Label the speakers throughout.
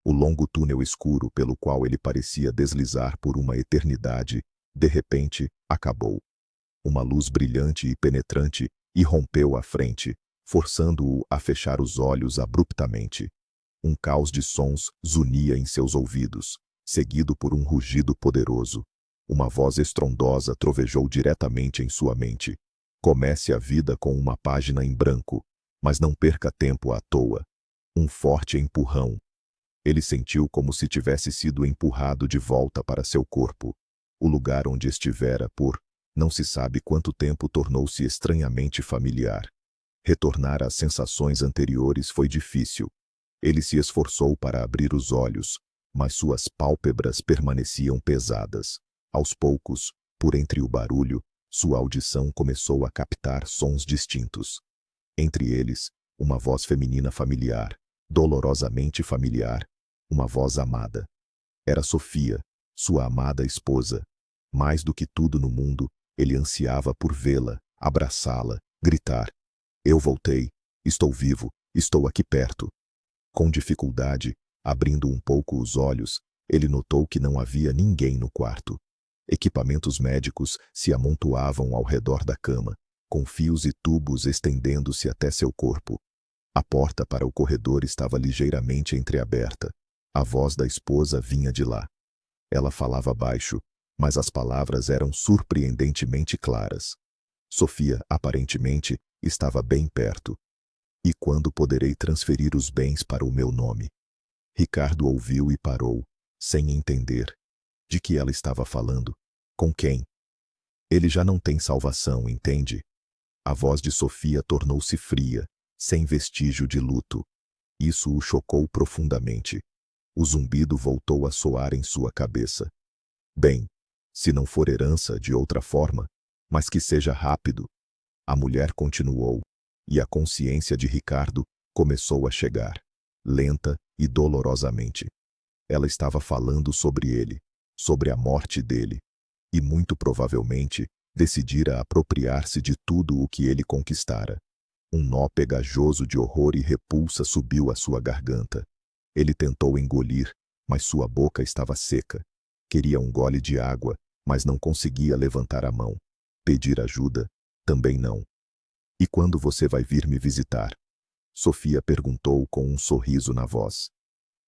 Speaker 1: O longo túnel escuro pelo qual ele parecia deslizar por uma eternidade, de repente, acabou. Uma luz brilhante e penetrante irrompeu à frente, forçando-o a fechar os olhos abruptamente. Um caos de sons zunia em seus ouvidos, seguido por um rugido poderoso. Uma voz estrondosa trovejou diretamente em sua mente. Comece a vida com uma página em branco, mas não perca tempo à toa. Um forte empurrão. Ele sentiu como se tivesse sido empurrado de volta para seu corpo. O lugar onde estivera por não se sabe quanto tempo tornou-se estranhamente familiar. Retornar às sensações anteriores foi difícil. Ele se esforçou para abrir os olhos, mas suas pálpebras permaneciam pesadas. Aos poucos, por entre o barulho, sua audição começou a captar sons distintos. Entre eles, uma voz feminina familiar, dolorosamente familiar, uma voz amada. Era Sofia, sua amada esposa. Mais do que tudo no mundo, ele ansiava por vê-la, abraçá-la, gritar: "Eu voltei, estou vivo, estou aqui perto." Com dificuldade, abrindo um pouco os olhos, ele notou que não havia ninguém no quarto. Equipamentos médicos se amontoavam ao redor da cama, com fios e tubos estendendo-se até seu corpo. A porta para o corredor estava ligeiramente entreaberta. A voz da esposa vinha de lá. Ela falava baixo, mas as palavras eram surpreendentemente claras. Sofia, aparentemente, estava bem perto. "E quando poderei transferir os bens para o meu nome?" Ricardo ouviu e parou, sem entender. De que ela estava falando? Com quem? Ele já não tem salvação, entende? A voz de Sofia tornou-se fria, sem vestígio de luto. Isso o chocou profundamente. O zumbido voltou a soar em sua cabeça. "Bem, se não for herança de outra forma, mas que seja rápido." A mulher continuou, e a consciência de Ricardo começou a chegar, lenta e dolorosamente. Ela estava falando sobre ele, sobre a morte dele, e muito provavelmente decidira apropriar-se de tudo o que ele conquistara. Um nó pegajoso de horror e repulsa subiu à sua garganta. Ele tentou engolir, mas sua boca estava seca. Queria um gole de água, mas não conseguia levantar a mão. Pedir ajuda, também não. "E quando você vai vir me visitar?" Sofia perguntou com um sorriso na voz.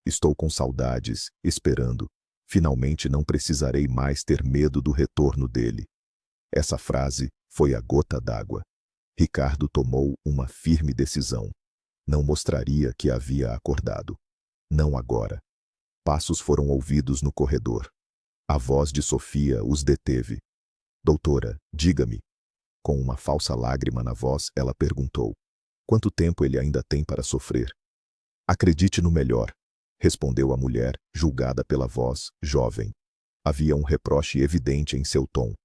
Speaker 1: "Estou com saudades, esperando. Finalmente não precisarei mais ter medo do retorno dele." Essa frase foi a gota d'água. Ricardo tomou uma firme decisão. Não mostraria que havia acordado. Não agora. Passos foram ouvidos no corredor. A voz de Sofia os deteve. "Doutora, diga-me." Com uma falsa lágrima na voz, ela perguntou: "Quanto tempo ele ainda tem para sofrer?" "Acredite no melhor", respondeu a mulher, julgada pela voz jovem. Havia um reproche evidente em seu tom.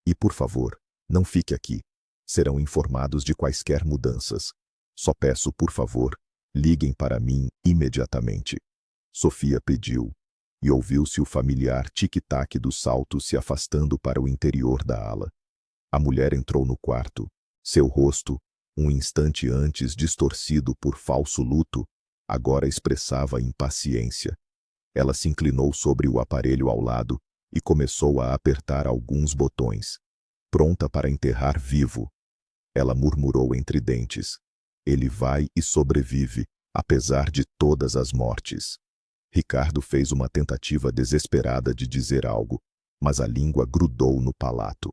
Speaker 1: "E por favor, não fique aqui. Serão informados de quaisquer mudanças. Só peço, por favor, liguem para mim imediatamente." Sofia pediu, e ouviu-se o familiar tic-tac do salto se afastando para o interior da ala. A mulher entrou no quarto. Seu rosto, um instante antes distorcido por falso luto, agora expressava impaciência. Ela se inclinou sobre o aparelho ao lado e começou a apertar alguns botões. "Pronta para enterrar vivo." Ela murmurou entre dentes. "Ele vai e sobrevive, apesar de todas as mortes." Ricardo fez uma tentativa desesperada de dizer algo, mas a língua grudou no palato.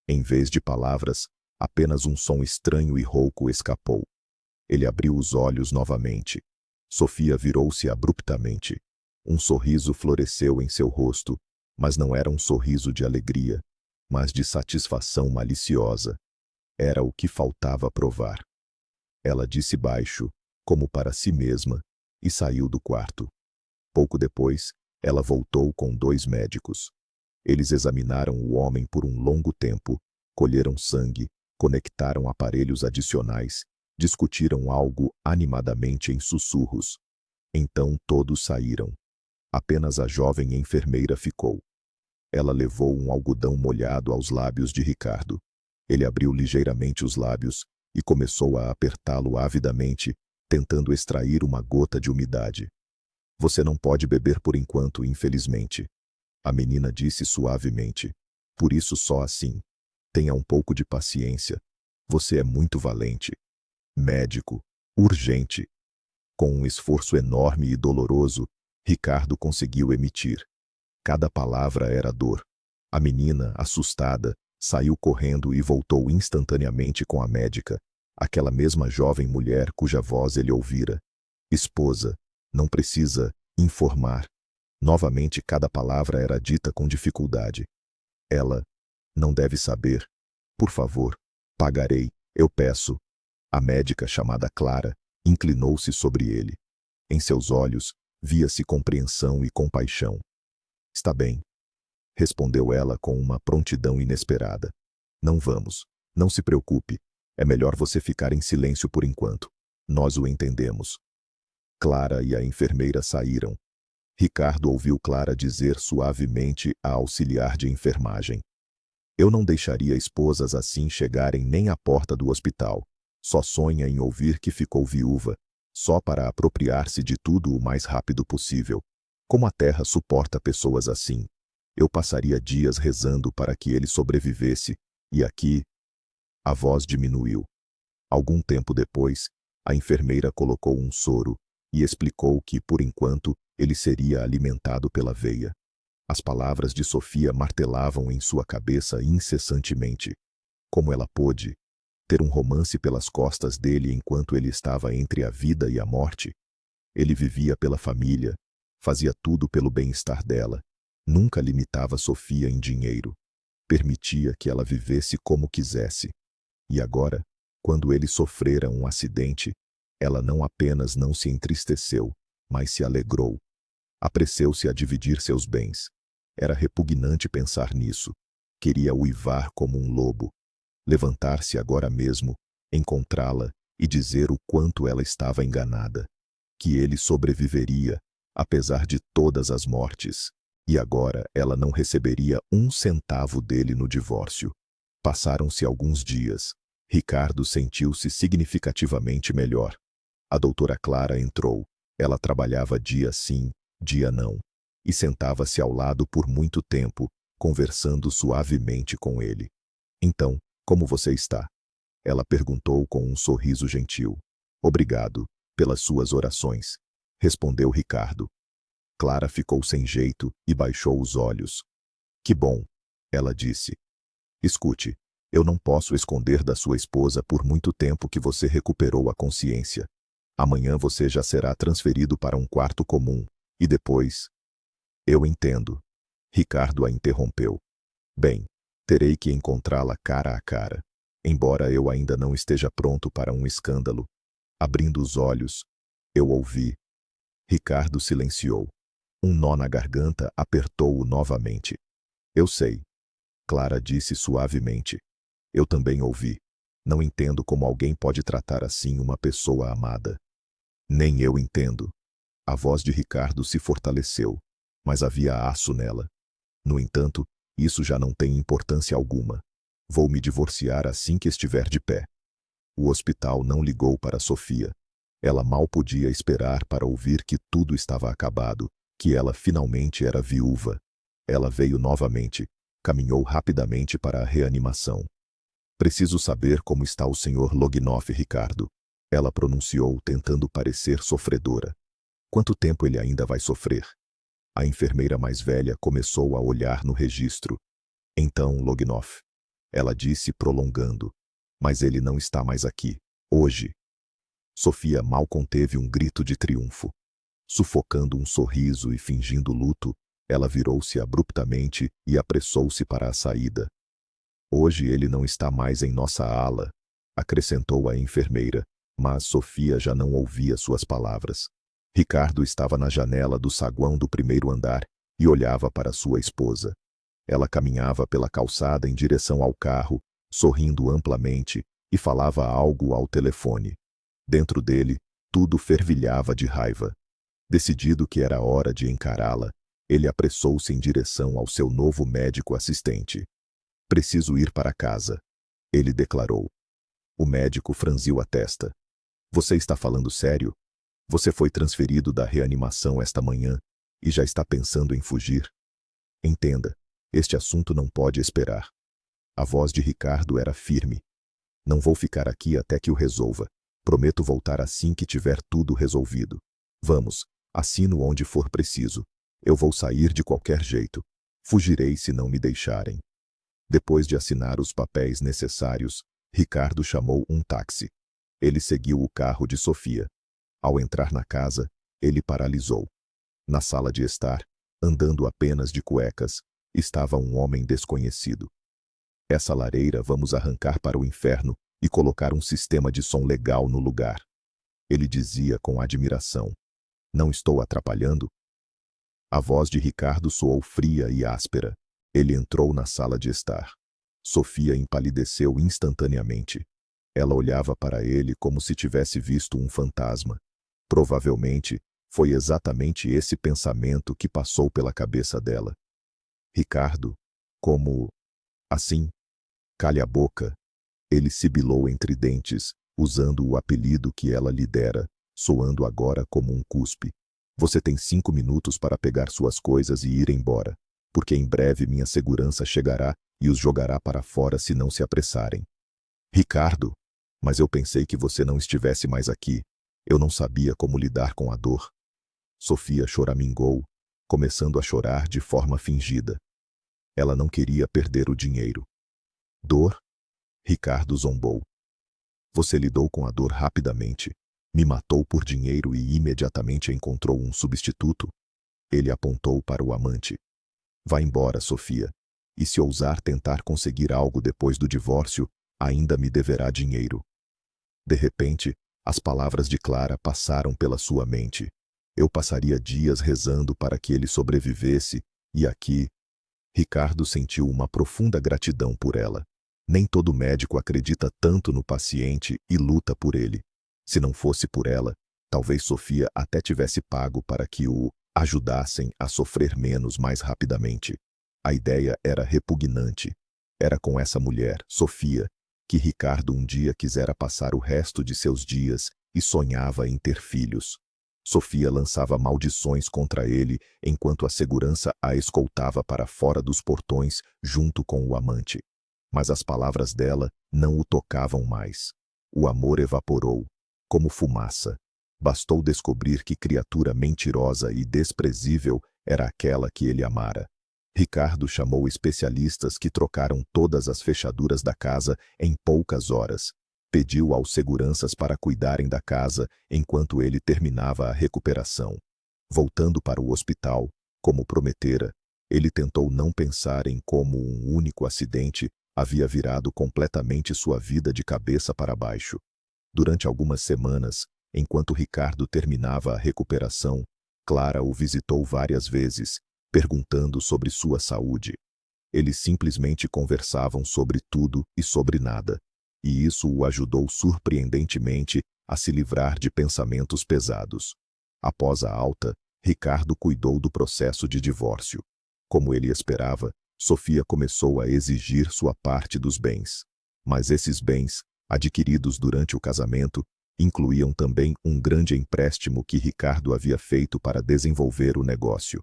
Speaker 1: Em vez de palavras, apenas um som estranho e rouco escapou. Ele abriu os olhos novamente. Sofia virou-se abruptamente. Um sorriso floresceu em seu rosto, mas não era um sorriso de alegria, mas de satisfação maliciosa. Era o que faltava provar. Ela disse baixo, como para si mesma, e saiu do quarto. Pouco depois, ela voltou com 2 médicos. Eles examinaram o homem por um longo tempo, colheram sangue, conectaram aparelhos adicionais, discutiram algo animadamente em sussurros. Então todos saíram. Apenas a jovem enfermeira ficou. Ela levou um algodão molhado aos lábios de Ricardo. Ele abriu ligeiramente os lábios e começou a apertá-lo avidamente, tentando extrair uma gota de umidade. Você não pode beber por enquanto, infelizmente. A menina disse suavemente. Por isso só assim. Tenha um pouco de paciência. Você é muito valente. Médico. Urgente. Com um esforço enorme e doloroso, Ricardo conseguiu emitir. Cada palavra era dor. A menina, assustada, saiu correndo e voltou instantaneamente com a médica, aquela mesma jovem mulher cuja voz ele ouvira. Esposa, não precisa informar. Novamente cada palavra era dita com dificuldade. Ela não deve saber. Por favor, pagarei, eu peço. A médica, chamada Clara, inclinou-se sobre ele. Em seus olhos, via-se compreensão e compaixão. Está bem, respondeu ela com uma prontidão inesperada. Não vamos. Não se preocupe. É melhor você ficar em silêncio por enquanto. Nós o entendemos. Clara e a enfermeira saíram. Ricardo ouviu Clara dizer suavemente à auxiliar de enfermagem. Eu não deixaria esposas assim chegarem nem à porta do hospital. Só sonha em ouvir que ficou viúva, só para apropriar-se de tudo o mais rápido possível. Como a terra suporta pessoas assim? Eu passaria dias rezando para que ele sobrevivesse, e aqui... A voz diminuiu. Algum tempo depois, a enfermeira colocou um soro e explicou que, por enquanto, ele seria alimentado pela veia. As palavras de Sofia martelavam em sua cabeça incessantemente. Como ela pôde ter um romance pelas costas dele enquanto ele estava entre a vida e a morte? Ele vivia pela família, fazia tudo pelo bem-estar dela, nunca limitava Sofia em dinheiro, permitia que ela vivesse como quisesse. E agora, quando ele sofrera um acidente, ela não apenas não se entristeceu, mas se alegrou. Apressou-se a dividir seus bens. Era repugnante pensar nisso. Queria uivar como um lobo. Levantar-se agora mesmo, encontrá-la e dizer o quanto ela estava enganada. Que ele sobreviveria, apesar de todas as mortes. E agora ela não receberia um centavo dele no divórcio. Passaram-se alguns dias. Ricardo sentiu-se significativamente melhor. A doutora Clara entrou. Ela trabalhava dia sim, dia não, e sentava-se ao lado por muito tempo, conversando suavemente com ele. Então, como você está? Ela perguntou com um sorriso gentil. Obrigado pelas suas orações, respondeu Ricardo. Clara ficou sem jeito e baixou os olhos. Que bom, ela disse. Escute, eu não posso esconder da sua esposa por muito tempo que você recuperou a consciência. Amanhã você já será transferido para um quarto comum, e depois... Eu entendo. Ricardo a interrompeu. Bem, terei que encontrá-la cara a cara. Embora eu ainda não esteja pronto para um escândalo. Abrindo os olhos, eu ouvi. Ricardo silenciou. Um nó na garganta apertou-o novamente. Eu sei. Clara disse suavemente. Eu também ouvi. Não entendo como alguém pode tratar assim uma pessoa amada. Nem eu entendo. A voz de Ricardo se fortaleceu, mas havia aço nela. No entanto, isso já não tem importância alguma. Vou me divorciar assim que estiver de pé. O hospital não ligou para Sofia. Ela mal podia esperar para ouvir que tudo estava acabado, que ela finalmente era viúva. Ela veio novamente, caminhou rapidamente para a reanimação. Preciso saber como está o Sr. Lognoff, Ricardo. Ela pronunciou, tentando parecer sofredora. Quanto tempo ele ainda vai sofrer? A enfermeira mais velha começou a olhar no registro. Então, Lognoff. Ela disse, prolongando. Mas ele não está mais aqui. Hoje. Sofia mal conteve um grito de triunfo. Sufocando um sorriso e fingindo luto, ela virou-se abruptamente e apressou-se para a saída. Hoje ele não está mais em nossa ala, acrescentou a enfermeira, mas Sofia já não ouvia suas palavras. Ricardo estava na janela do saguão do primeiro andar e olhava para sua esposa. Ela caminhava pela calçada em direção ao carro, sorrindo amplamente, e falava algo ao telefone. Dentro dele, tudo fervilhava de raiva. Decidido que era hora de encará-la, ele apressou-se em direção ao seu novo médico assistente. Preciso ir para casa, ele declarou. O médico franziu a testa. Você está falando sério? Você foi transferido da reanimação esta manhã e já está pensando em fugir? Entenda, este assunto não pode esperar. A voz de Ricardo era firme. Não vou ficar aqui até que o resolva. Prometo voltar assim que tiver tudo resolvido. Vamos, assino onde for preciso. Eu vou sair de qualquer jeito. Fugirei se não me deixarem. Depois de assinar os papéis necessários, Ricardo chamou um táxi. Ele seguiu o carro de Sofia. Ao entrar na casa, ele paralisou. Na sala de estar, andando apenas de cuecas, estava um homem desconhecido. Essa lareira vamos arrancar para o inferno e colocar um sistema de som legal no lugar. Ele dizia com admiração. Não estou atrapalhando? A voz de Ricardo soou fria e áspera. Ele entrou na sala de estar. Sofia empalideceu instantaneamente. Ela olhava para ele como se tivesse visto um fantasma. Provavelmente, foi exatamente esse pensamento que passou pela cabeça dela. Ricardo, como... assim? Cale a boca. Ele sibilou entre dentes, usando o apelido que ela lhe dera, soando agora como um cuspe. Você tem 5 minutos para pegar suas coisas e ir embora, porque em breve minha segurança chegará e os jogará para fora se não se apressarem. Ricardo, mas eu pensei que você não estivesse mais aqui. Eu não sabia como lidar com a dor. Sofia choramingou, começando a chorar de forma fingida. Ela não queria perder o dinheiro. Dor? Ricardo zombou. Você lidou com a dor rapidamente. Me matou por dinheiro e imediatamente encontrou um substituto. Ele apontou para o amante. Vá embora, Sofia. E se ousar tentar conseguir algo depois do divórcio, ainda me deverá dinheiro. De repente, as palavras de Clara passaram pela sua mente. Eu passaria dias rezando para que ele sobrevivesse, e aqui... Ricardo sentiu uma profunda gratidão por ela. Nem todo médico acredita tanto no paciente e luta por ele. Se não fosse por ela, talvez Sofia até tivesse pago para que o ajudassem a sofrer menos mais rapidamente. A ideia era repugnante. Era com essa mulher, Sofia, que Ricardo um dia quisera passar o resto de seus dias e sonhava em ter filhos. Sofia lançava maldições contra ele enquanto a segurança a escoltava para fora dos portões junto com o amante. Mas as palavras dela não o tocavam mais. O amor evaporou, como fumaça. Bastou descobrir que criatura mentirosa e desprezível era aquela que ele amara. Ricardo chamou especialistas que trocaram todas as fechaduras da casa em poucas horas. Pediu aos seguranças para cuidarem da casa enquanto ele terminava a recuperação. Voltando para o hospital, como prometera, ele tentou não pensar em como um único acidente havia virado completamente sua vida de cabeça para baixo. Durante algumas semanas, enquanto Ricardo terminava a recuperação, Clara o visitou várias vezes, perguntando sobre sua saúde. Eles simplesmente conversavam sobre tudo e sobre nada, e isso o ajudou surpreendentemente a se livrar de pensamentos pesados. Após a alta, Ricardo cuidou do processo de divórcio. Como ele esperava, Sofia começou a exigir sua parte dos bens. Mas esses bens, adquiridos durante o casamento, incluíam também um grande empréstimo que Ricardo havia feito para desenvolver o negócio.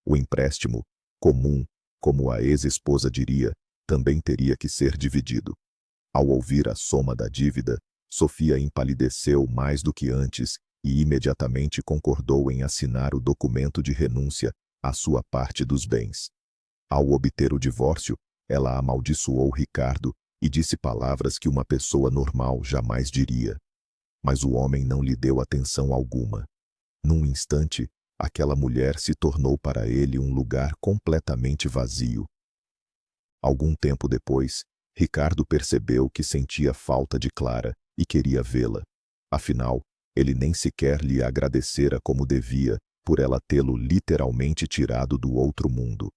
Speaker 1: O empréstimo, comum, como a ex-esposa diria, também teria que ser dividido. Ao ouvir a soma da dívida, Sofia empalideceu mais do que antes e imediatamente concordou em assinar o documento de renúncia à sua parte dos bens. Ao obter o divórcio, ela amaldiçoou Ricardo e disse palavras que uma pessoa normal jamais diria. Mas o homem não lhe deu atenção alguma. Num instante, aquela mulher se tornou para ele um lugar completamente vazio. Algum tempo depois, Ricardo percebeu que sentia falta de Clara e queria vê-la. Afinal, ele nem sequer lhe agradecera como devia por ela tê-lo literalmente tirado do outro mundo.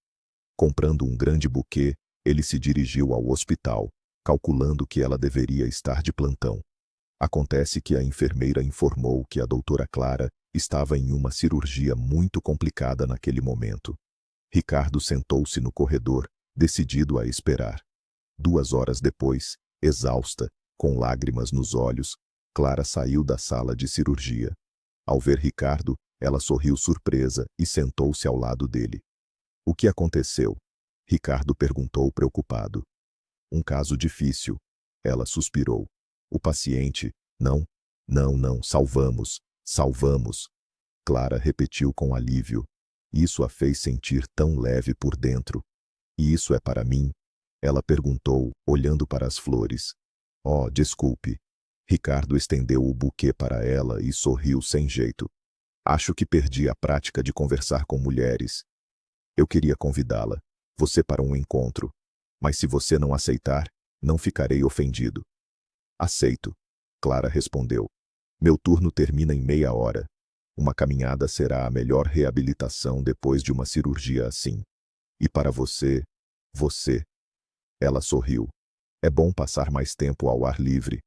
Speaker 1: Comprando um grande buquê, ele se dirigiu ao hospital, calculando que ela deveria estar de plantão. Acontece que a enfermeira informou que a doutora Clara estava em uma cirurgia muito complicada naquele momento. Ricardo sentou-se no corredor, decidido a esperar. 2 horas depois, exausta, com lágrimas nos olhos, Clara saiu da sala de cirurgia. Ao ver Ricardo, ela sorriu surpresa e sentou-se ao lado dele. O que aconteceu? Ricardo perguntou preocupado. Um caso difícil. Ela suspirou. O paciente, não, não, salvamos, salvamos. Clara repetiu com alívio. Isso a fez sentir tão leve por dentro. E isso é para mim? Ela perguntou, olhando para as flores. Oh, desculpe. Ricardo estendeu o buquê para ela e sorriu sem jeito. Acho que perdi a prática de conversar com mulheres. Eu queria convidá-la, você para um encontro. Mas se você não aceitar, não ficarei ofendido. Aceito, Clara respondeu. Meu turno termina em meia hora. Uma caminhada será a melhor reabilitação depois de uma cirurgia assim. E para você... Ela sorriu. É bom passar mais tempo ao ar livre.